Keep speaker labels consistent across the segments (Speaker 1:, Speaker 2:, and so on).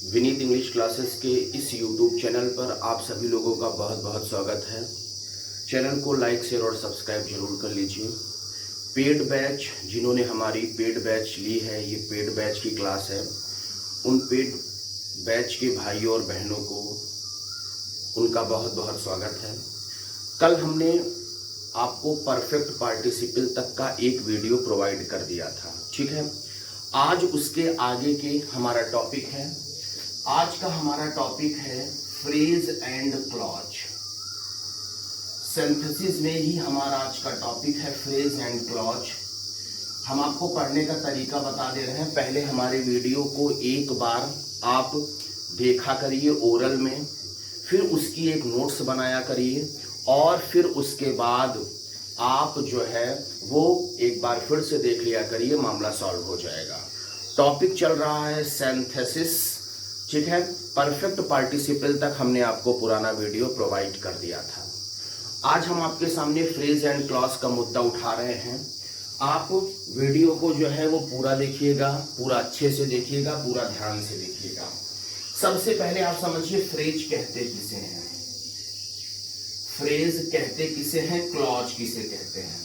Speaker 1: Vineet English classes के इस YouTube channel पर आप सभी लोगों का बहुत बहुत स्वागत है। चैनल को लाइक शेयर और सब्सक्राइब जरूर कर लीजिए। पेड बैच, जिन्होंने हमारी पेड बैच ली है, ये पेड बैच की क्लास है। उन पेड बैच के भाइयों और बहनों को उनका बहुत बहुत स्वागत है। कल हमने आपको परफेक्ट पार्टिसिपल तक का एक वीडियो प्रोवाइड कर दिया था, ठीक है। आज उसके आगे के हमारा टॉपिक है। आज का हमारा टॉपिक है फ्रेज एंड क्लॉज। सिंथेसिस में ही हमारा आज का टॉपिक है फ्रेज एंड क्लॉज। हम आपको पढ़ने का तरीका बता दे रहे हैं। पहले हमारे वीडियो को एक बार आप देखा करिए ओरल में, फिर उसकी एक नोट्स बनाया करिए और फिर उसके बाद आप जो है वो एक बार फिर से देख लिया करिए, मामला सॉल्व हो जाएगा। टॉपिक चल रहा है सिंथेसिस, ठीक है। परफेक्ट पार्टिसिपल तक हमने आपको पुराना वीडियो प्रोवाइड कर दिया था। आज हम आपके सामने फ्रेज एंड क्लॉज का मुद्दा उठा रहे हैं। आप वीडियो को जो है वो पूरा देखिएगा, पूरा अच्छे से देखिएगा, पूरा ध्यान से देखिएगा। सबसे पहले आप समझिए फ्रेज कहते किसे हैं, फ्रेज कहते किसे हैं, क्लॉज किसे कहते हैं,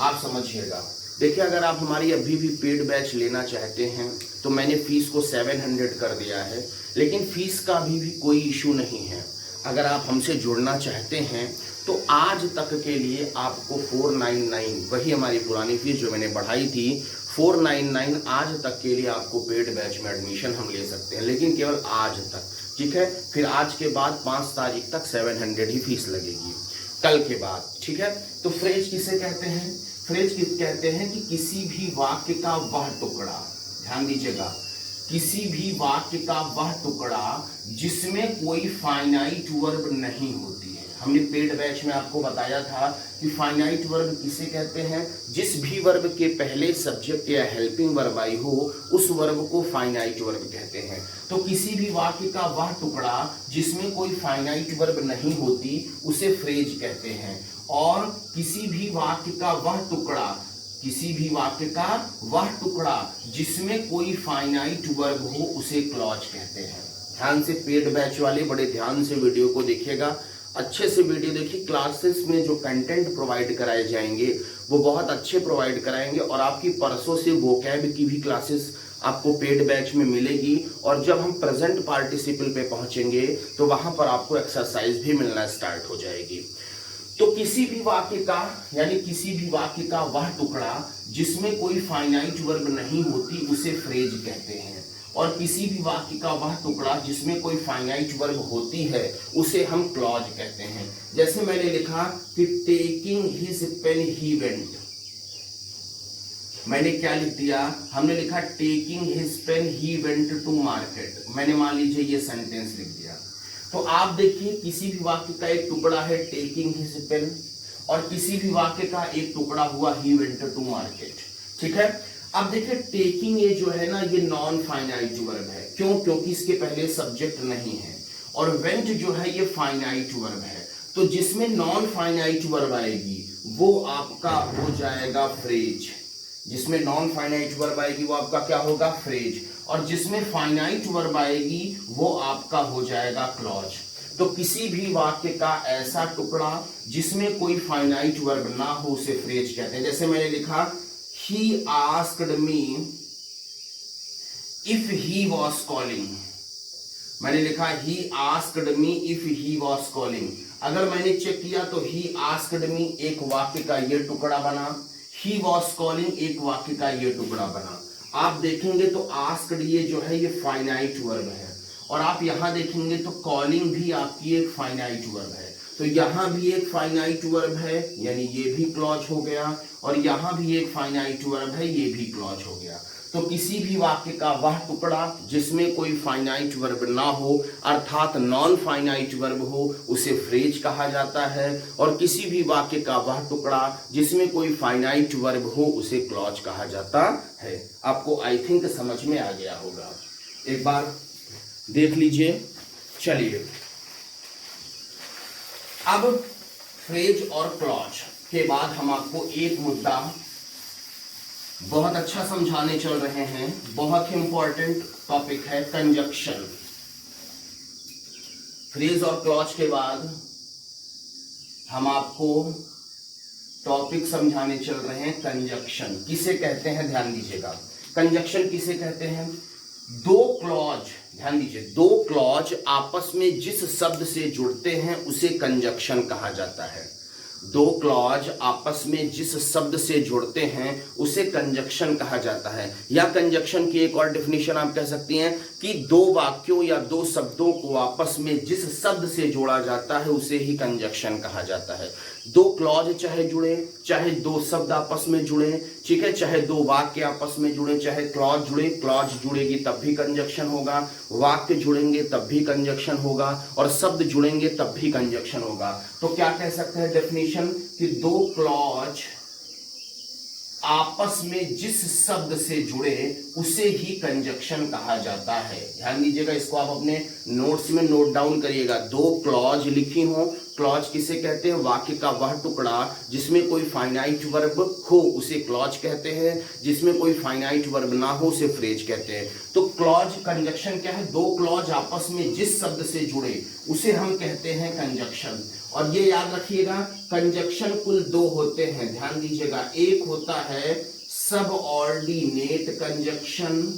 Speaker 1: आप समझिएगा। देखिए, अगर आप हमारी अभी भी पेड बैच लेना चाहते हैं तो मैंने फीस को 700 कर दिया है, लेकिन फीस का अभी भी कोई इशू नहीं है। अगर आप हमसे जुड़ना चाहते हैं तो आज तक के लिए आपको 499, वही हमारी पुरानी फीस जो मैंने बढ़ाई थी 499, आज तक के लिए आपको पेड बैच में एडमिशन हम ले सकते हैं, लेकिन केवल आज तक, ठीक है। फिर आज के बाद 5 तारीख तक 700 ही फीस लगेगी, कल के बाद, ठीक है। तो फ्रेज किसे कहते हैं? फ्रेज कहते हैं कि किसी भी वाक्य का वह टुकड़ा, ध्यान दीजिएगा, किसी भी वाक्य का वह टुकड़ा जिसमें कोई फाइनाइट वर्ब नहीं होती है। हमने पेड बैच में आपको बताया था कि फाइनाइट वर्ब किसे कहते हैं? जिस भी वर्ब के पहले सब्जेक्ट या हेल्पिंग वर्ब आई हो उस वर्ब को फाइनाइट वर्ब कहते हैं। तो किसी भी वाक्य का वह टुकड़ा जिसमें कोई फाइनाइट वर्ब नहीं होती उसे फ्रेज कहते हैं। और किसी भी वाक्य का वह टुकड़ा, किसी भी वाक्य का वह टुकड़ा जिसमें कोई फाइनाइट वर्ब हो उसे क्लॉज कहते हैं। ध्यान से पेड बैच वाले बड़े ध्यान से वीडियो को देखिएगा, अच्छे से वीडियो देखिए। क्लासेस में जो कंटेंट प्रोवाइड कराए जाएंगे वो बहुत अच्छे प्रोवाइड कराएंगे और आपकी परसों से वोकैब की भी क्लासेस आपको पेड बैच में मिलेगी। और जब हम प्रेजेंट पार्टिसिपल पे पहुंचेंगे तो वहां पर आपको एक्सरसाइज भी मिलना स्टार्ट हो जाएगी। तो किसी भी वाक्य का, यानी किसी भी वाक्य का वह टुकड़ा जिसमें कोई फाइनाइट वर्ब नहीं होती उसे फ्रेज कहते हैं। और किसी भी वाक्य का वह टुकड़ा जिसमें कोई फाइनाइट वर्ब होती है उसे हम क्लॉज कहते हैं। जैसे मैंने लिखा कि taking his pen he went, मैंने क्या लिख दिया? हमने लिखा taking his pen he went to market. मैंने मान लीजिए ये सेंटेंस लिख दिया। तो आप देखिए, किसी भी वाक्य का एक टुकड़ा है टेकिंग हिज पेन और किसी भी वाक्य का एक टुकड़ा हुआ ही वेंट टू मार्केट, ठीक है। अब देखिए, टेकिंग ये जो है ना, ये नॉन फाइनाइट वर्ब है। क्यों? क्योंकि इसके पहले सब्जेक्ट नहीं है। और वेंट जो है ये फाइनाइट वर्ब है। तो जिसमें नॉन फाइनाइट वर्ब आएगी वो आपका हो जाएगा फ्रेज। जिसमें नॉन फाइनाइट वर्ब आएगी वो आपका क्या होगा? फ्रेज। और जिसमें फाइनाइट वर्ब आएगी वो आपका हो जाएगा क्लॉज। तो किसी भी वाक्य का ऐसा टुकड़ा जिसमें कोई फाइनाइट वर्ब ना हो उसे फ्रेज कहते हैं। जैसे मैंने लिखा he asked me if he was calling, मैंने लिखा he asked me if he was calling। अगर मैंने चेक किया तो he asked me एक वाक्य का ये टुकड़ा बना, he was calling एक वाक्य का ये टुकड़ा बना। आप देखेंगे तो asked ये जो है ये फाइनाइट वर्ब है और आप यहां देखेंगे तो calling भी आपकी एक फाइनाइट वर्ब है। तो यहां भी एक फाइनाइट वर्ब है, यानी ये भी क्लॉज हो गया, और यहां भी एक फाइनाइट वर्ब है, ये भी क्लॉज हो गया। तो किसी भी वाक्य का वह टुकड़ा जिसमें कोई फाइनाइट वर्ब ना हो, अर्थात नॉन फाइनाइट वर्ब हो, उसे फ्रेज कहा जाता है। और किसी भी वाक्य का वह टुकड़ा जिसमें कोई फाइनाइट वर्ब हो उसे क्लॉज कहा जाता है। आपको आई थिंक समझ में आ गया होगा, एक बार देख लीजिए। चलिए, अब फ्रेज और क्लॉज के बाद हम आपको एक मुद्दा बहुत अच्छा समझाने चल रहे हैं, बहुत ही इंपॉर्टेंट टॉपिक है कंजक्शन। फ्रेज और क्लॉज के बाद हम आपको टॉपिक समझाने चल रहे हैं कंजक्शन किसे कहते हैं। ध्यान दीजिएगा, कंजक्शन किसे कहते हैं। दो क्लॉज, ध्यान दीजिए, दो क्लॉज आपस में जिस शब्द से जुड़ते हैं उसे कंजक्शन कहा जाता है। दो क्लॉज आपस में जिस शब्द से जुड़ते हैं उसे कंजक्शन कहा जाता है। या कंजक्शन की एक और डेफिनेशन आप कह सकती हैं कि दो वाक्यों या दो शब्दों को आपस में जिस शब्द से जोड़ा जाता है उसे ही कंजक्शन कहा जाता है। दो क्लॉज चाहे जुड़े, चाहे दो शब्द आपस में जुड़े, ठीक है, चाहे दो वाक्य आपस में जुड़े, चाहे क्लॉज जुड़े, क्लॉज जुड़ेगी तब भी कंजक्शन होगा, वाक्य जुड़ेंगे तब भी कंजक्शन होगा, और शब्द जुड़ेंगे तब भी कंजक्शन होगा। तो क्या कह सकते हैं डेफिनेशन कि दो क्लॉज आपस में जिस शब्द से जुड़े उसे ही कंजक्शन कहा जाता है। ध्यान दीजिएगा, इसको आप अपने नोट्स में नोट डाउन करिएगा। दो क्लॉज लिखी हो, क्लॉज किसे कहते हैं, वाक्य का वह टुकड़ा जिसमें कोई फाइनाइट वर्ब हो उसे क्लॉज कहते हैं, जिसमें कोई फाइनाइट वर्ब ना हो उसे फ्रेज कहते हैं। तो क्लॉज कंजक्शन क्या है, दो क्लॉज आपस में जिस शब्द से जुड़े उसे हम कहते हैं कंजक्शन। और ये याद रखिएगा, कंजक्शन कुल दो होते हैं, ध्यान दीजिएगा। एक होता है सबऑर्डिनेट कंजक्शन,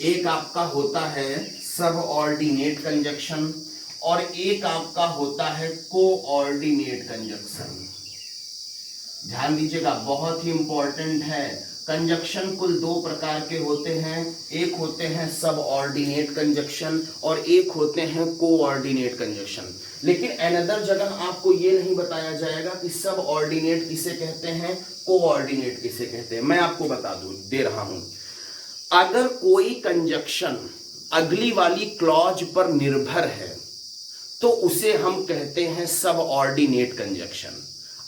Speaker 1: एक आपका होता है सबऑर्डिनेट कंजक्शन, और एक आपका होता है कोऑर्डिनेट कंजक्शन। ध्यान दीजिएगा, बहुत ही इंपॉर्टेंट है। कंजक्शन कुल दो प्रकार के होते हैं, एक होते हैं सबऑर्डिनेट कंजक्शन और एक होते हैं कोऑर्डिनेट कंजक्शन। लेकिन अनदर जगह आपको ये नहीं बताया जाएगा कि सबऑर्डिनेट किसे कहते हैं, कोऑर्डिनेट किसे कहते हैं। मैं आपको बता दे रहा हूं, अगर कोई कंजक्शन अगली वाली क्लॉज पर निर्भर है तो उसे हम कहते हैं सबऑर्डिनेट कंजक्शन।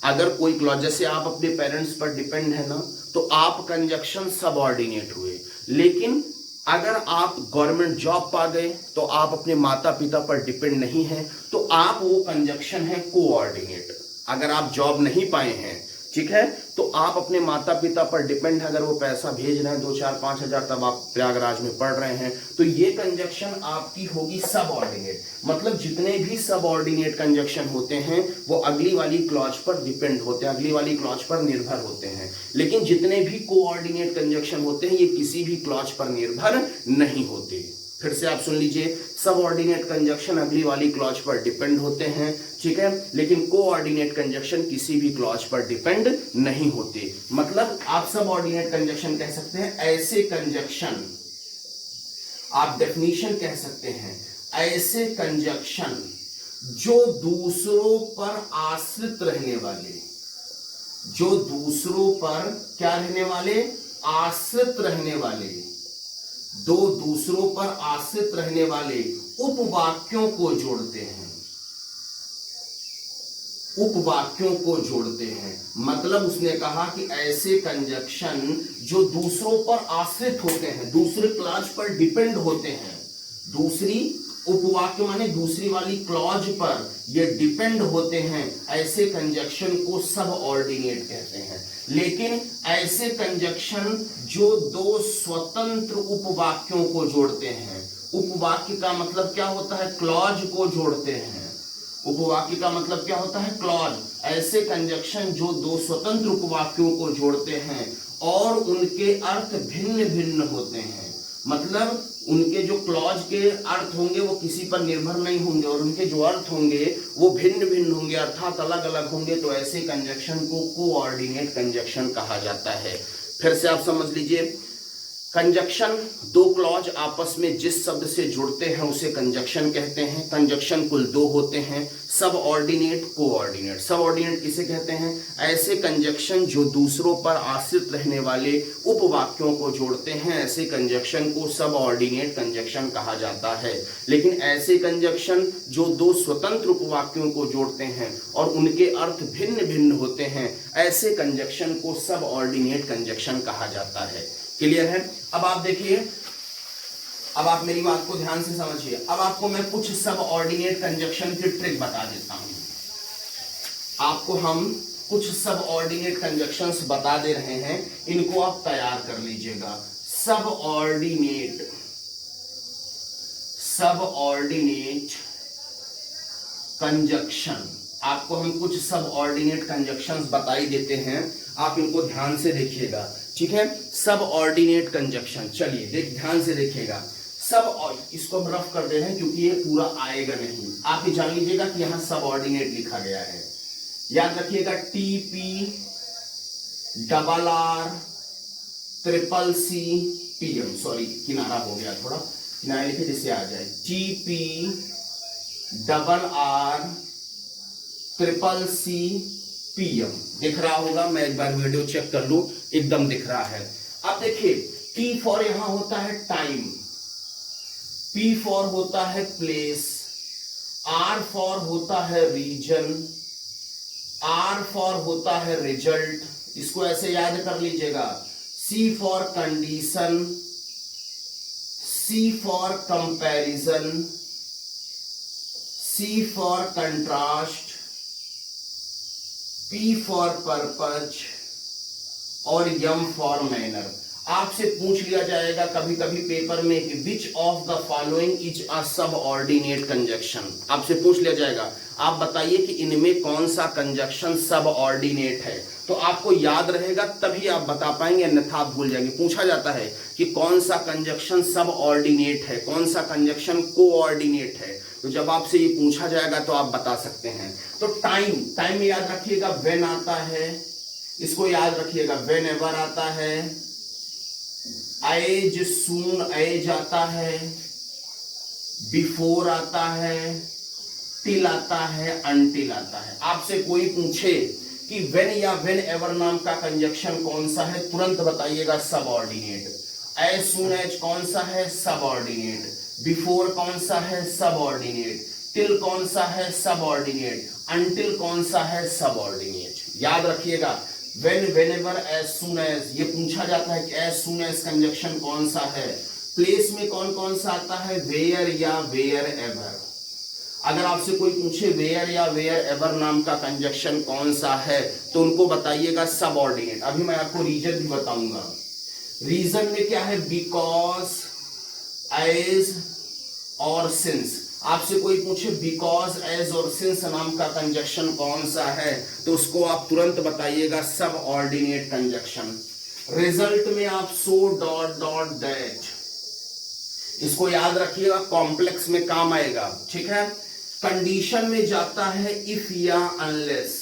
Speaker 1: अगर कोई क्लॉज, जैसे आप अपने पेरेंट्स पर डिपेंड है ना, तो आप कंजक्शन सबऑर्डिनेट हुए। लेकिन अगर आप गवर्नमेंट जॉब पा गए तो आप अपने माता पिता पर डिपेंड नहीं है, तो आप वो कंजक्शन है कोऑर्डिनेट। अगर आप जॉब नहीं पाए हैं, ठीक है, तो आप अपने माता पिता पर डिपेंड है, अगर वो पैसा भेज रहे हैं 2-4-5 हजार, तब आप प्रयागराज में पढ़ रहे हैं, तो ये कंजक्शन आपकी होगी सबऑर्डिनेट। मतलब जितने भी सबऑर्डिनेट कंजक्शन होते हैं वो अगली वाली क्लॉज पर डिपेंड होते हैं, अगली वाली क्लॉज पर निर्भर होते हैं। लेकिन जितने भी कोऑर्डिनेट कंजक्शन होते हैं ये किसी भी क्लॉज पर निर्भर नहीं होते। फिर से आप सुन लीजिए, सबऑर्डिनेट कंजक्शन अगली वाली क्लॉज पर डिपेंड होते हैं, ठीक है, लेकिन कोऑर्डिनेट कंजक्शन किसी भी क्लॉज पर डिपेंड नहीं होते। मतलब आप सबऑर्डिनेट कंजक्शन कह सकते हैं ऐसे कंजक्शन, आप डेफिनेशन कह सकते हैं ऐसे कंजक्शन जो दूसरों पर आश्रित रहने वाले, जो दूसरों पर क्या रहने वाले, आश्रित रहने वाले, दो दूसरों पर आश्रित रहने वाले उपवाक्यों को जोड़ते हैं, उपवाक्यों को जोड़ते हैं। मतलब उसने कहा कि ऐसे कंजक्शन जो दूसरों पर आश्रित होते हैं, दूसरे क्लॉज पर डिपेंड होते हैं, दूसरी उपवाक्य माने दूसरी वाली क्लॉज पर ये डिपेंड होते हैं, ऐसे कंजक्शन को सबऑर्डिनेट कहते हैं। लेकिन ऐसे कंजक्शन जो दो स्वतंत्र उपवाक्यों को जोड़ते हैं, उपवाक्य का मतलब क्या होता है, क्लॉज को जोड़ते हैं, उपवाक्य का मतलब क्या होता है, क्लॉज। ऐसे कंजक्शन जो दो स्वतंत्र उपवाक्यों को जोड़ते हैं और उनके अर्थ भिन्न भिन्न होते हैं, मतलब उनके जो क्लॉज के अर्थ होंगे वो किसी पर निर्भर नहीं होंगे और उनके जो अर्थ होंगे वो भिन्न भिन्न होंगे, अर्थात अलग अलग होंगे, तो ऐसे कंजक्शन को कोऑर्डिनेट कंजक्शन कहा जाता है। फिर से आप समझ लीजिए, कंजक्शन दो क्लॉज आपस में जिस शब्द से जुड़ते हैं उसे कंजक्शन कहते हैं। कंजक्शन कुल दो होते हैं, सबऑर्डिनेट, कोऑर्डिनेट। सबऑर्डिनेट किसे कहते हैं, ऐसे कंजक्शन जो दूसरों पर आश्रित रहने वाले उपवाक्यों को जोड़ते हैं, ऐसे कंजक्शन को सबऑर्डिनेट कंजक्शन कहा जाता है। लेकिन ऐसे कंजक्शन जो दो स्वतंत्र उपवाक्यों को जोड़ते हैं और उनके अर्थ भिन्न भिन्न होते हैं, ऐसे कंजक्शन को सबऑर्डिनेट कंजक्शन कहा जाता है। क्लियर है? अब आप देखिए, अब आप मेरी बात को ध्यान से समझिए। अब आपको मैं कुछ सबऑर्डिनेट कंजक्शन की ट्रिक बता देता हूं। आपको हम कुछ सब ऑर्डिनेट कंजक्शंस बता दे रहे हैं, इनको आप तैयार कर लीजिएगा। सब ऑर्डिनेट कंजक्शन, आपको हम कुछ सब ऑर्डिनेट कंजक्शंस बता ही देते हैं, आप इनको ध्यान से देखिएगा, ठीक है। सब ऑर्डिनेट कंजक्शन, चलिए ध्यान से देखिएगा। इसको हम रफ कर दे रहे हैं क्योंकि ये पूरा आएगा नहीं, आप ये जान लीजिएगा कि यहां सब ऑर्डिनेट लिखा गया है। याद रखिएगा TP double R triple C PM, sorry किनारा हो गया, थोड़ा किनारे लिखे जिससे आ जाए। TP double R triple C PM दिख रहा होगा, मैं एक बार वीडियो चेक कर लूं, एकदम दिख रहा है। अब देखिए T फॉर यहां होता है टाइम, P फॉर होता है प्लेस, R फॉर होता है रीजन, R फॉर होता है रिजल्ट, इसको ऐसे याद कर लीजिएगा। C for condition, C for comparison, C for contrast, P for purpose और M फॉर मैनर। आपसे पूछ लिया जाएगा कभी कभी पेपर में कि which of the following is a सब ऑर्डिनेट कंजक्शन, आपसे पूछ लिया जाएगा, आप बताइए कि इनमें कौन सा कंजक्शन सब ऑर्डिनेट है। तो आपको याद रहेगा तभी आप बता पाएंगे, अन्यथा आप भूल जाएंगे। पूछा जाता है कि कौन सा कंजक्शन सब ऑर्डिनेट है, कौन सा कंजक्शन कोऑर्डिनेट है, तो जब आपसे ये पूछा जाएगा तो आप बता सकते हैं। तो टाइम में याद रखिएगा व्हेन आता है, इसको याद रखिएगा व्हेन एवर आता है, एज सून एज आता है, बिफोर आता है, टिल आता है, अनटिल आता है। आपसे कोई पूछे कि व्हेन या व्हेन एवर नाम का कंजक्शन कौन सा है, तुरंत बताइएगा सब ऑर्डिनेट। एज सून एज कौन सा है, सब ऑर्डिनेट। बिफोर कौन सा है, सब ऑर्डिनेट। टिल कौन सा है, सब ऑर्डिनेट। अनटिल कौन सा है, सब ऑर्डिनेट। याद रखिएगा when, whenever, as soon as, ये पूछा जाता है कि एज सून एज कंजक्शन कौन सा है। प्लेस में कौन कौन सा आता है, वेयर या वेयर एवर। अगर आपसे कोई पूछे वेयर या वेयर एवर नाम का कंजक्शन कौन सा है, तो उनको बताइएगा सब ऑर्डिनेट। अभी मैं आपको रीजन भी बताऊंगा। रीजन में क्या है, बिकॉज, एज और सिंस। आपसे कोई पूछे बिकॉज, एज और सिंस नाम का कंजक्शन कौन सा है, तो उसको आप तुरंत बताइएगा सब ऑर्डिनेट कंजक्शन। रिजल्ट में आप सो डॉट डॉट दैट, इसको याद रखिएगा, कॉम्प्लेक्स में काम आएगा, ठीक है। कंडीशन में जाता है इफ या अनलेस,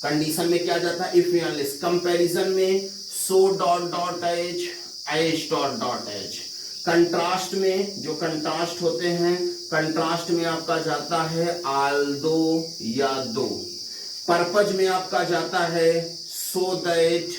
Speaker 1: कंडीशन में क्या जाता है, इफ या अनलेस। कंपैरिजन में so dot dot as, as dot dot as. Contrast में जो कंट्रास्ट होते हैं, कंट्रास्ट में आपका जाता है आल्दो या दो। पर्पज में आपका जाता है सो दैट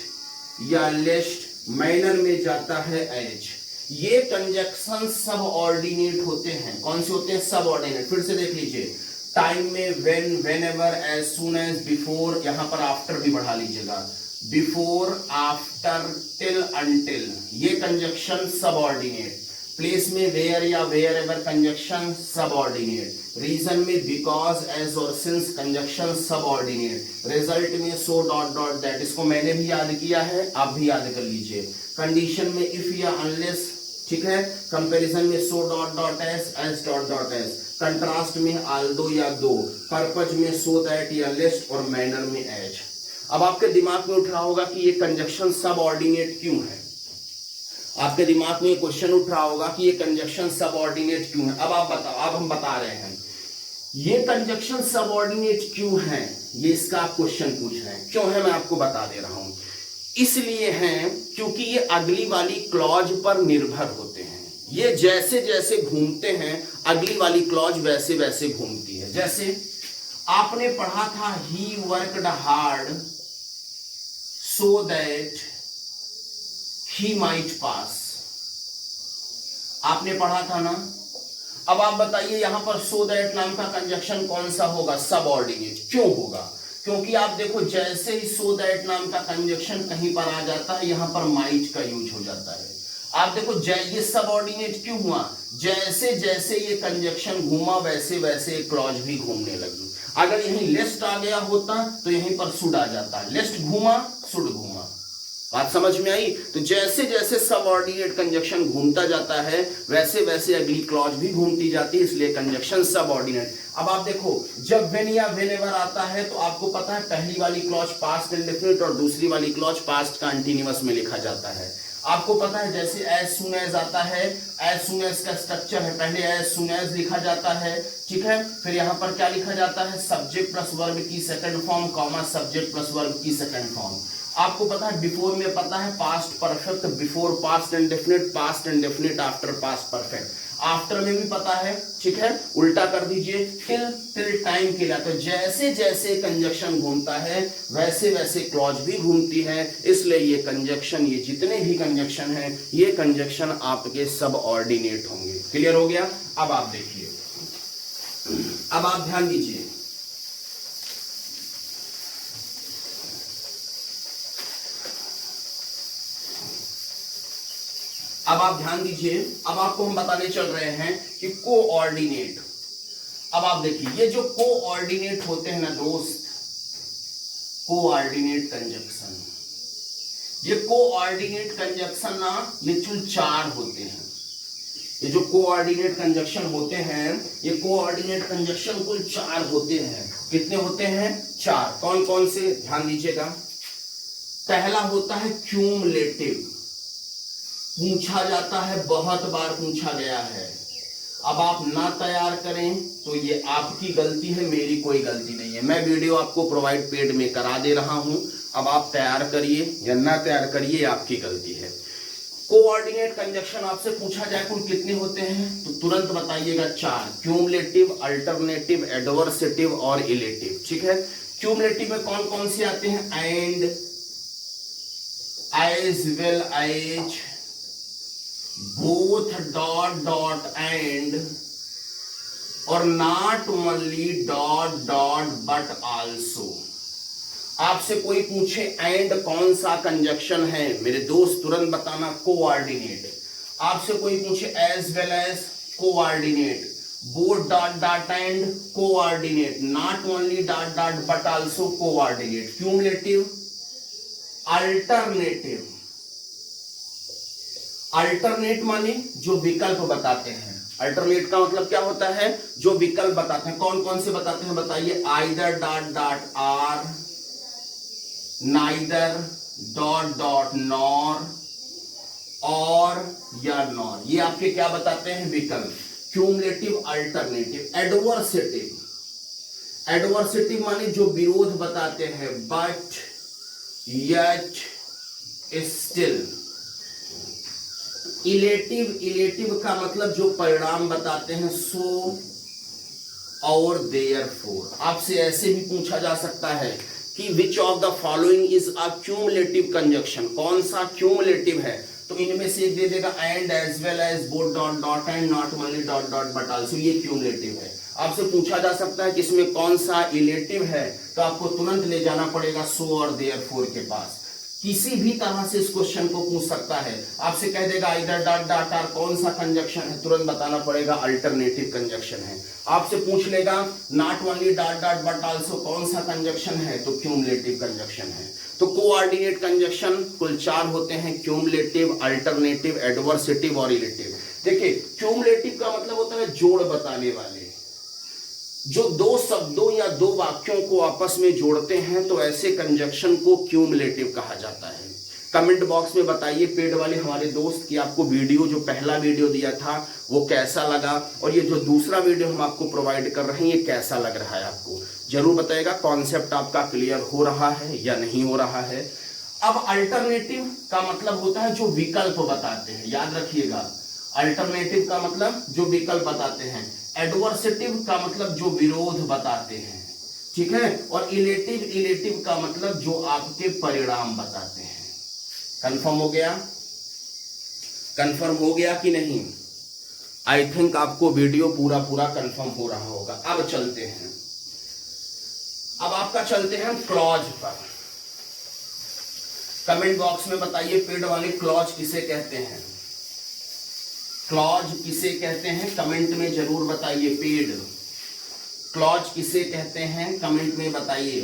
Speaker 1: या लेस्ट। मैनर में जाता है एज। ये कंजक्शन सब ऑर्डिनेट होते हैं। कौन से होते हैं, सब ऑर्डिनेट। फिर से देख लीजिए, टाइम में when, whenever, as soon as, before, यहां पर आफ्टर भी बढ़ा लीजिएगा, बिफोर, आफ्टर, टिल, अनटिल, ये कंजक्शन सब ऑर्डिनेट। प्लेस में वेयर या wherever conjunction subordinate. Reason में बिकॉज, एज और since conjunction subordinate. Result में सो डॉट डॉट दैट, इसको मैंने भी याद किया है, आप भी याद कर लीजिए। कंडीशन में इफ या अनलेस, ठीक है। कंपैरिजन में so dot dot as dot dot as. Contrast में आल्दो या दो। पर्पज में सो दैट या लेस्ट और मैनर में एज। अब आपके दिमाग में उठ रहा होगा कि ये कंजक्शन सब ऑर्डिनेट क्यों है। आपके दिमाग में क्वेश्चन उठ रहा होगा कि ये कंजक्शन सब ऑर्डिनेट क्यों है। अब आप बताओ, अब हम बता रहे हैं ये कंजक्शन सब ऑर्डिनेट क्यों है, ये इसका आप क्वेश्चन पूछ रहे हैं। क्यों है मैं आपको बता दे रहा हूं। इसलिए हैं क्योंकि ये अगली वाली क्लॉज पर निर्भर होते हैं। ये जैसे जैसे घूमते हैं अगली वाली क्लॉज वैसे वैसे घूमती है। जैसे आपने पढ़ा था he worked hard so that he might pass, आपने पढ़ा था ना। अब आप बताइए यहां पर सो दैट नाम का कंजक्शन कौन सा होगा, सब ऑर्डिनेट। क्यों होगा, क्योंकि आप देखो जैसे ही सो दैट नाम का कंजक्शन कहीं पर आ जाता है, यहां पर माइट का यूज हो जाता है। आप देखो ये सबऑर्डिनेट क्यों हुआ, जैसे जैसे ये कंजक्शन घूमा वैसे वैसे क्लॉज भी घूमने लगी। अगर यहीं लेस्ट आ गया होता तो यहीं पर शुड आ जाता, लेस्ट घूमा शुड घूमा। बात समझ में आई? तो जैसे जैसे सबऑर्डिनेट कंजक्शन घूमता जाता है वैसे वैसे अगली क्लॉज भी घूमती जाती है, इसलिए कंजक्शन सबऑर्डिनेट। अब आप देखो जब व्हेन या व्हेनेवर आता है तो आपको पता है पहली वाली क्लॉज पास्ट इंडेफिनिट और दूसरी वाली क्लॉज पास्ट कंटीन्यूअस में लिखा जाता है। आपको पता है जैसे एज सुन एज आता है, एज सुन एज का स्ट्रक्चर है, पहले एज सुन एज लिखा जाता है, ठीक है, फिर यहाँ पर क्या लिखा जाता है, सब्जेक्ट प्लस वर्ब की second form comma subject plus verb की सेकंड फॉर्म। आपको पता है बिफोर में पता है past perfect, before past indefinite after past perfect, after में भी पता है, ठीक है, उल्टा कर दीजिए टिल टाइम के लिए। तो जैसे जैसे कंजक्शन घूमता है वैसे वैसे क्लॉज भी घूमती है, इसलिए ये कंजक्शन, ये जितने भी कंजक्शन है ये कंजक्शन आपके सब ऑर्डिनेट होंगे। क्लियर हो गया? अब आप देखिए, अब आप ध्यान दीजिए, अब आप ध्यान दीजिए, अब आपको हम बताने चल रहे हैं कि कोऑर्डिनेट। अब आप देखिए ये जो कोऑर्डिनेट होते हैं ना दोस्त, कोऑर्डिनेट कंजक्शन, ये कोऑर्डिनेट कंजक्शन ना लिटरल 4 होते हैं। ये जो कोऑर्डिनेट कंजक्शन होते हैं, ये कोऑर्डिनेट कंजक्शन कुल 4 होते हैं। कितने होते हैं? 4। कौन कौन से? ध्यान दीजिएगा। पहला होता है क्यूमुलेटिव, पूछा जाता है, बहुत बार पूछा गया है। अब आप ना तैयार करें तो ये आपकी गलती है, मेरी कोई गलती नहीं है। मैं वीडियो आपको प्रोवाइड पेड में करा दे रहा हूं, अब आप तैयार करिए या ना तैयार करिए, आपकी गलती है। कोऑर्डिनेट कंजक्शन आपसे पूछा जाए कुल कितने होते हैं तो तुरंत बताइएगा 4, क्यूमुलेटिव, अल्टरनेटिव, एडवर्सेटिव और इलेटिव। ठीक है, क्यूमुलेटिव में कौन कौन से आते हैं? And, as well as, both, dot dot and, और not only dot dot but also. आपसे कोई पूछे एंड कौन सा कंजक्शन है मेरे दोस्त, तुरंत बताना कोऑर्डिनेट। आपसे कोई पूछे as well as, coordinate, both dot dot and, coordinate, not only dot dot but also, coordinate. Cumulative, alternative, alternate माने जो विकल्प बताते हैं। अल्टरनेट का मतलब क्या होता है? जो विकल्प बताते हैं। कौन कौन से बताते हैं बताइए? Either dot dot are, neither, dot dot nor, और या नॉर, ये आपके क्या बताते हैं? विकल्प। Cumulative, alternative. एडवर्सेटिव, एडवर्सेटिव माने जो विरोध बताते हैं, but, yet, still. Illative, illative का मतलब जो परिणाम बताते हैं, सो और देयरफॉर। आपसे ऐसे भी पूछा जा सकता है कि which of the following is a cumulative conjunction, कौन सा क्यूमुलेटिव है? तो इनमें से एक दे देगा and, as well as, both dot dot and, not only dot dot but also, ये क्यूमुलेटिव है। आपसे पूछा जा सकता है कि इसमें कौन सा इलेटिव है, तो आपको तुरंत ले जाना पड़ेगा सो और देयरफॉर के पास। किसी भी तरह से इस क्वेश्चन को पूछ सकता है, आपसे कह देगा इधर डॉट डॉट आर कौन सा कंजक्शन है, तुरंत बताना पड़ेगा अल्टरनेटिव कंजक्शन है। आपसे पूछ लेगा not only dot dot but also कौन सा कंजक्शन है, तो क्यूमुलेटिव कंजक्शन है। तो कोऑर्डिनेट कंजक्शन कुल 4 होते हैं, क्यूमुलेटिव, अल्टरनेटिव, एडवर्सेटिव और इलेटिव। देखिए क्यूमुलेटिव का मतलब होता है जोड़ बताने वाले, जो 2 शब्दों या 2 वाक्यों को आपस में जोड़ते हैं, तो ऐसे कंजक्शन को क्यूमुलेटिव कहा जाता है। कमेंट बॉक्स में बताइए पेड वाले हमारे दोस्त कि आपको वीडियो, जो पहला वीडियो दिया था वो कैसा लगा, और ये जो दूसरा वीडियो हम आपको प्रोवाइड कर रहे हैं ये कैसा लग रहा है आपको। जरूर बताइएगा कॉन्सेप्ट आपका क्लियर हो रहा है या नहीं हो रहा है। अब अल्टरनेटिव का मतलब होता है जो विकल्प बताते हैं, याद रखिएगा, अल्टरनेटिव का मतलब जो विकल्प बताते हैं। एडवर्सेटिव का मतलब जो विरोध बताते हैं, ठीक है, और इलेटिव, इलेटिव का मतलब जो आपके परिणाम बताते हैं। कंफर्म हो गया? कंफर्म हो गया कि नहीं? आई थिंक आपको वीडियो पूरा पूरा कंफर्म हो रहा होगा। अब चलते हैं, अब आपका चलते हैं क्लॉज पर। कमेंट बॉक्स में बताइए पेड वाले क्लॉज किसे कहते हैं। क्लॉज किसे कहते हैं कमेंट में जरूर बताइए। पेड क्लॉज किसे कहते हैं कमेंट में बताइए।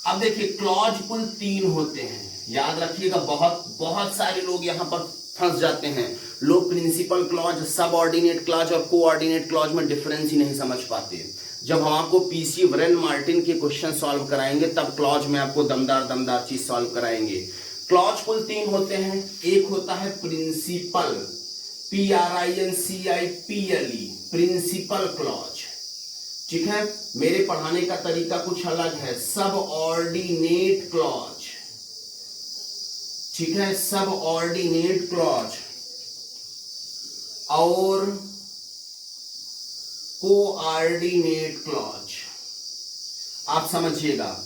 Speaker 1: अब देखिए क्लॉज कुल 3 होते हैं, याद रखिएगा। बहुत सारे लोग यहां पर फंस जाते हैं। लोग प्रिंसिपल क्लॉज, सबऑर्डिनेट क्लॉज और कोऑर्डिनेट क्लॉज में डिफरेंस ही नहीं समझ पाते। जब हम आपको पीसी वरेन मार्टिन के क्वेश्चन सॉल्व कराएंगे तब क्लॉज में आपको दमदार चीज सॉल्व कराएंगे। क्लॉज कुल 3 होते हैं। एक होता है प्रिंसिपल, PRINCIPLE, प्रिंसिपल क्लॉज, ठीक है। मेरे पढ़ाने का तरीका कुछ अलग है। सबऑर्डिनेट क्लॉज, ठीक है, सबऑर्डिनेट क्लॉज और कोऑर्डिनेट क्लॉज। आप समझिएगा।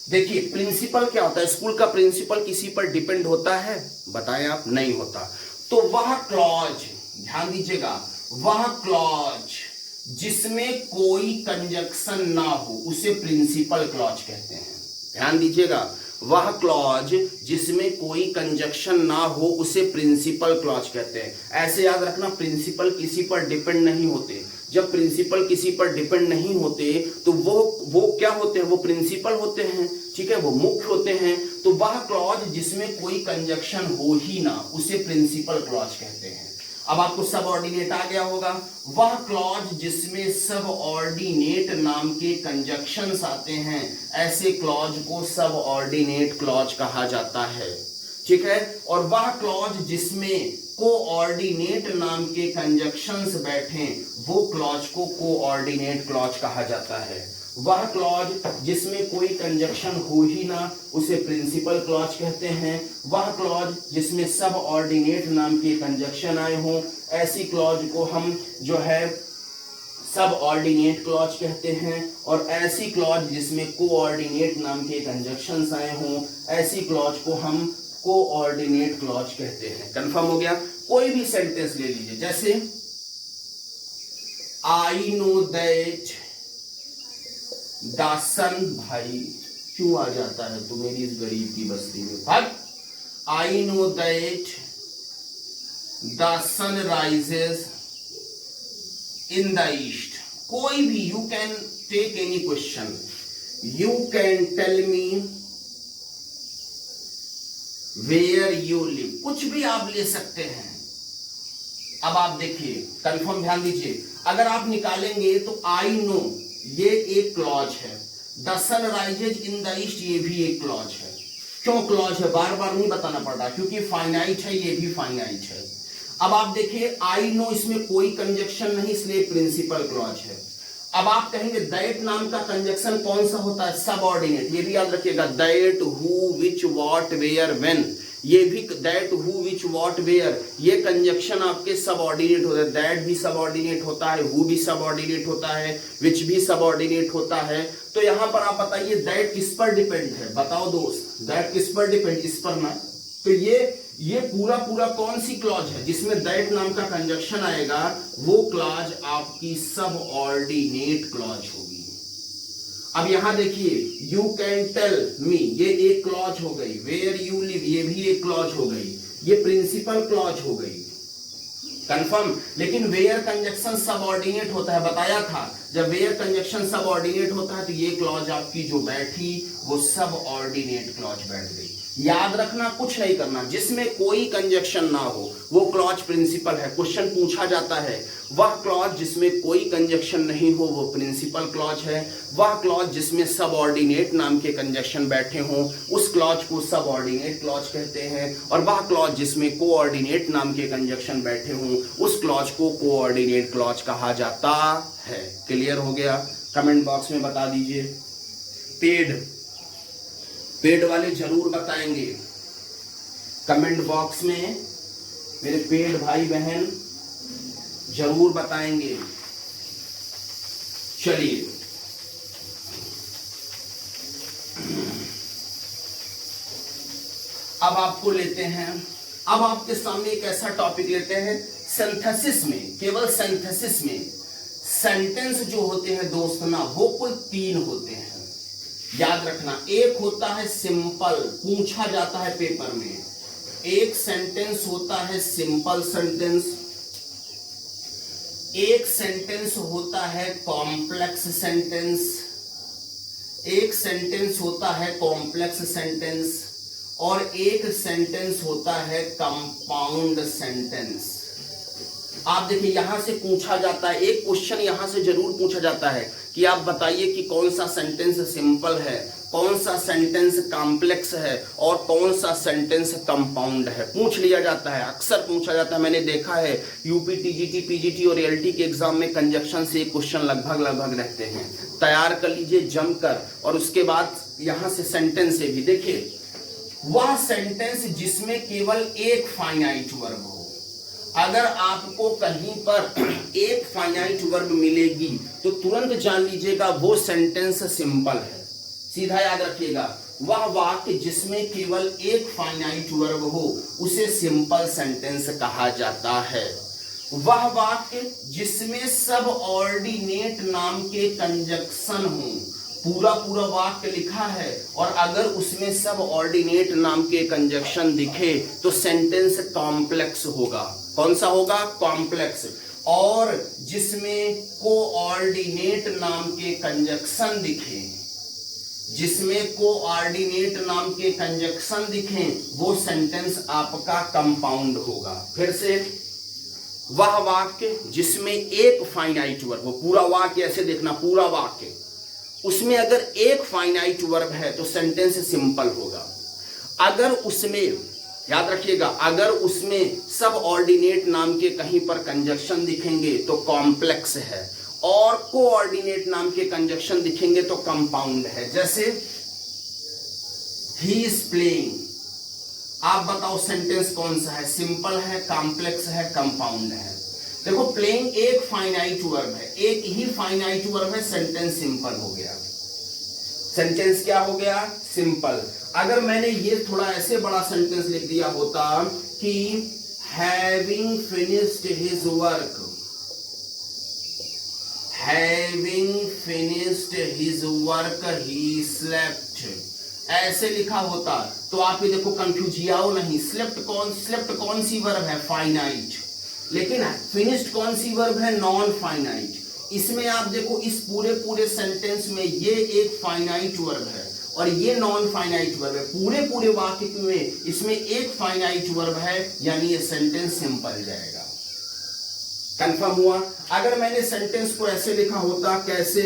Speaker 1: देखिए प्रिंसिपल क्या होता है, स्कूल का प्रिंसिपल किसी पर डिपेंड होता है, बताएं आप, नहीं होता। तो वह क्लॉज, ध्यान दीजिएगा, वह क्लॉज जिसमें कोई कंजक्शन ना हो उसे प्रिंसिपल क्लॉज कहते हैं। ध्यान दीजिएगा, वह क्लॉज जिसमें कोई कंजक्शन ना हो उसे प्रिंसिपल क्लॉज कहते हैं। ऐसे याद रखना, प्रिंसिपल किसी पर डिपेंड नहीं होते। जब प्रिंसिपल किसी पर डिपेंड नहीं होते तो वो क्या होते हैं, वो प्रिंसिपल होते हैं, ठीक है, वो मुख्य होते हैं। तो वह क्लॉज जिसमें कोई कंजक्शन हो ही ना उसे प्रिंसिपल क्लॉज कहते हैं। अब आपको सबऑर्डिनेट आ गया होगा। वह क्लॉज जिसमें सबऑर्डिनेट नाम के कंजक्शंस आते हैं, ऐसे क्लॉज को सबऑर्डिनेट क्लॉज कहा जाता है, ठीक है। और वह क्लॉज जिसमें कोऑर्डिनेट नाम के कंजक्शंस बैठे, वो क्लॉज को कोऑर्डिनेट क्लॉज कहा जाता है। वह क्लॉज जिसमें कोई कंजक्शन हो ही ना उसे प्रिंसिपल क्लॉज कहते हैं। वह क्लॉज जिसमें सब ऑर्डिनेट नाम के कंजक्शन आए हों, ऐसी क्लॉज को हम जो है सब ऑर्डिनेट क्लॉज कहते हैं। और ऐसी क्लॉज जिसमें कोऑर्डिनेट नाम के कंजक्शंस आए हों, ऐसी क्लॉज को हम कोऑर्डिनेट क्लॉज कहते हैं। कंफर्म हो गया। कोई भी सेंटेंस ले लीजिए, जैसे आई नो दैट दासन, भाई क्यों आ जाता है तो मेरी इस गरीब की बस्ती में, भाई। I know that the sun rises in the east. कोई भी, you can take any question, you can tell me where you live, कुछ भी आप ले सकते हैं। अब आप देखिए, कंफर्म ध्यान दीजिए, अगर आप निकालेंगे तो आई नो ये एक क्लॉज है, the sun rises in the east ये भी एक क्लॉज है। क्यों क्लॉज है बार बार नहीं बताना पड़ रहा, क्योंकि फाइनाइट है, ये भी फाइनाइट है। अब आप देखिए आई नो, इसमें कोई कंजक्शन नहीं, इसलिए प्रिंसिपल क्लॉज है। अब आप कहेंगे दैट नाम का कंजक्शन कौन सा होता है, सबऑर्डिनेट। ये भी याद रखिएगा, that, who, which, what, where, when, ये भी that, who, which, what, where, ये कंजक्शन आपके सबऑर्डिनेट होता है। दैट भी सबऑर्डिनेट होता है, हु भी सबऑर्डिनेट होता है, विच भी सबऑर्डिनेट होता है। तो यहां पर आप बताइए दैट किस पर डिपेंड है, बताओ दोस्त, दैट किस पर डिपेंड, इस पर ना। तो ये पूरा कौन सी क्लॉज है जिसमें दैट नाम का कंजक्शन आएगा, वो क्लॉज आपकी सबऑर्डिनेट क्लॉज होगी। अब यहां देखिए, यू कैन टेल मी, ये एक क्लॉज हो गई। वेयर यू लिव, ये भी एक क्लॉज हो गई, ये प्रिंसिपल क्लॉज हो गई। कंफर्म। लेकिन वेयर कंजक्शन सबऑर्डिनेट होता है, बताया था, जब वेयर कंजक्शन सबऑर्डिनेट होता है तो ये क्लॉज आपकी जो बैठी वो सबऑर्डिनेट क्लॉज बैठ गई। याद रखना, कुछ नहीं करना, जिसमें कोई कंजक्शन ना हो वो क्लॉज प्रिंसिपल है। क्वेश्चन पूछा जाता है, वह क्लॉज जिसमें कोई कंजक्शन नहीं हो वो प्रिंसिपल क्लॉज है। वह क्लॉज जिसमें सबऑर्डिनेट नाम के कंजक्शन बैठे हों उस क्लॉज को सबऑर्डिनेट क्लॉज कहते हैं। और वह क्लॉज जिसमें कोऑर्डिनेट नाम के कंजक्शन बैठे हों उस क्लॉज को कोऑर्डिनेट क्लॉज कहा जाता है। क्लियर हो गया? कमेंट बॉक्स में बता दीजिए। पेड वाले जरूर बताएंगे कमेंट बॉक्स में, मेरे पेड भाई बहन जरूर बताएंगे। चलिए अब आपको लेते हैं, अब आपके सामने एक ऐसा टॉपिक लेते हैं, सिंथेसिस में, केवल सिंथेसिस में सेंटेंस जो होते हैं दोस्त ना, वो कुल 3 होते हैं। याद रखना, एक होता है सिंपल, पूछा जाता है पेपर में। एक सेंटेंस होता है सिंपल सेंटेंस, एक सेंटेंस होता है कॉम्प्लेक्स सेंटेंस, एक सेंटेंस होता है कॉम्प्लेक्स सेंटेंस, और एक सेंटेंस होता है कंपाउंड सेंटेंस। आप देखिए यहां से पूछा जाता है, एक क्वेश्चन यहां से जरूर पूछा जाता है कि आप बताइए कि कौन सा सेंटेंस सिंपल है, कौन सा सेंटेंस कॉम्प्लेक्स है और कौन सा सेंटेंस कंपाउंड है। पूछ लिया जाता है, अक्सर पूछा जाता है। मैंने देखा है यूपी, टीजीटी, पीजीटी और एलटी के एग्जाम में कंजक्शन से एक क्वेश्चन लगभग रहते हैं। तैयार कर लीजिए जमकर। और उसके बाद यहां से सेंटेंस से भी देखिए, वह सेंटेंस जिसमें केवल एक फाइनाइट वर्ब हो। अगर आपको कहीं पर एक फाइनाइट वर्ब मिलेगी तो तुरंत जान लीजिएगा वो सेंटेंस सिंपल है। सीधा याद रखिएगा, वह वाक्य जिसमें केवल एक फाइनाइट वर्ब हो उसे सिंपल सेंटेंस कहा जाता है। वह वाक्य जिसमें सब ऑर्डिनेट नाम के कंजक्शन हो, पूरा वाक्य लिखा है और अगर उसमें सब ऑर्डिनेट नाम के कंजक्शन दिखे तो सेंटेंस कॉम्प्लेक्स होगा। कौन सा होगा? कॉम्प्लेक्स। और जिसमें कोऑर्डिनेट नाम के कंजक्शन दिखे, जिसमें कोऑर्डिनेट नाम के कंजक्शन दिखे वो सेंटेंस आपका कंपाउंड होगा। फिर से, वह वाक्य जिसमें एक फाइनाइट वर्ब हो, पूरा वाक्य ऐसे देखना, पूरा वाक्य, उसमें अगर एक फाइनाइट वर्ब है तो सेंटेंस सिंपल होगा। अगर उसमें, याद रखिएगा, अगर उसमें सब ऑर्डिनेट नाम के कहीं पर कंजक्शन दिखेंगे तो कॉम्प्लेक्स है, और कोऑर्डिनेट नाम के कंजक्शन दिखेंगे तो कंपाउंड है। जैसे ही इज प्लेइंग, आप बताओ सेंटेंस कौन सा है? सिंपल है, कॉम्प्लेक्स है, कंपाउंड है? देखो, प्लेइंग एक फाइनाइट वर्ब है, एक ही फाइनाइट वर्ब है, सेंटेंस सिंपल हो गया। सेंटेंस क्या हो गया? सिंपल। अगर मैंने ये थोड़ा ऐसे बड़ा सेंटेंस लिख दिया होता कि having finished his work, having finished his work he slept, ऐसे लिखा होता तो आप ये देखो कंफ्यूजियाओ नहीं। स्लेप्ट कौन सी वर्ब है? फाइनाइट। लेकिन फिनिश्ड कौन सी वर्ब है? Non finite. इसमें आप देखो, इस पूरे सेंटेंस में ये एक फाइनाइट वर्ब है और ये नॉन फाइनाइट वर्ब है। पूरे वाक्य में इसमें एक फाइनाइट वर्ब है, यानी ये सेंटेंस सिंपल जाएगा। कंफर्म हुआ? अगर मैंने सेंटेंस को ऐसे लिखा होता, कैसे?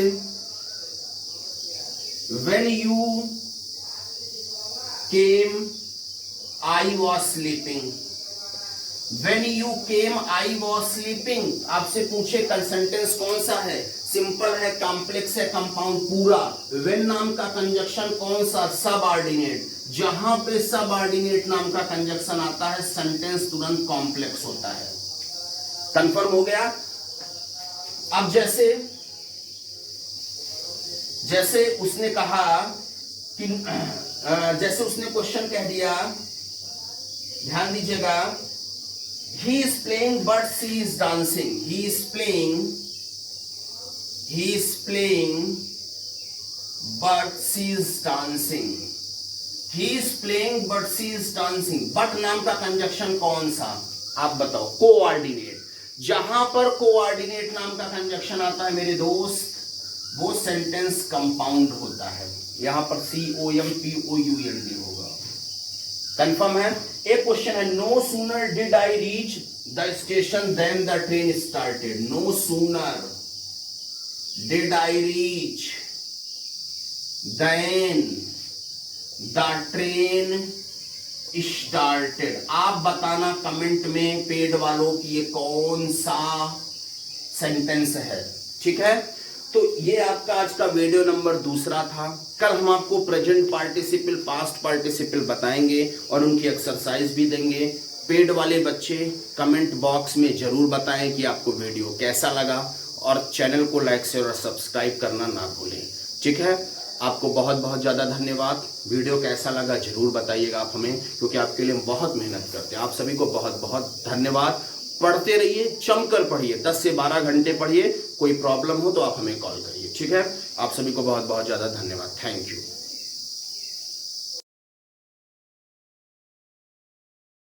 Speaker 1: When you came, I was sleeping. When you came, I was sleeping. आपसे पूछे कल सेंटेंस कौन सा है? सिंपल है, कॉम्प्लेक्स है, कंपाउंड? पूरा। when नाम का कंजक्शन कौन सा? सब ऑर्डिनेट। जहां पे सब ऑर्डिनेट नाम का कंजक्शन आता है सेंटेंस तुरंत कॉम्प्लेक्स होता है। कंफर्म हो गया? अब जैसे उसने कहा कि जैसे उसने क्वेश्चन कह दिया, ध्यान दीजिएगा, he is playing but she is dancing. He is playing but she is dancing. He is playing but she is dancing. but नाम का कंजक्शन कौन सा? आप बताओ। कोऑर्डिनेट। जहां पर कोऑर्डिनेट नाम का कंजक्शन आता है मेरे दोस्त, वो सेंटेंस कंपाउंड होता है। यहां पर COMPOUND होगा। कंफर्म है? एक क्वेश्चन है, no sooner did I reach the station then the train started. No sooner did I reach then the train started. आप बताना कमेंट में पेड वालों की ये कौन सा सेंटेंस है। ठीक है, तो ये आपका आज का वीडियो नंबर 2 था। कल हम आपको प्रेजेंट पार्टिसिपल, पास्ट पार्टिसिपल बताएंगे और उनकी एक्सरसाइज भी देंगे। पेड वाले बच्चे कमेंट बॉक्स में जरूर बताएं कि आपको वीडियो कैसा लगा, और चैनल को लाइक शेयर और सब्सक्राइब करना ना भूलें। ठीक है, आपको बहुत ज़्यादा धन्यवाद। वीडियो कैसा लगा जरूर बताइएगा आप हमें, क्योंकि आपके लिए हम बहुत मेहनत करते हैं। आप सभी को बहुत धन्यवाद। पढ़ते रहिए, जमकर पढ़िए, 10 से 12 घंटे पढ़िए। कोई प्रॉब्लम हो तो आप हमें कॉल करिए। ठीक है, आप सभी को बहुत ज़्यादा धन्यवाद। Thank you.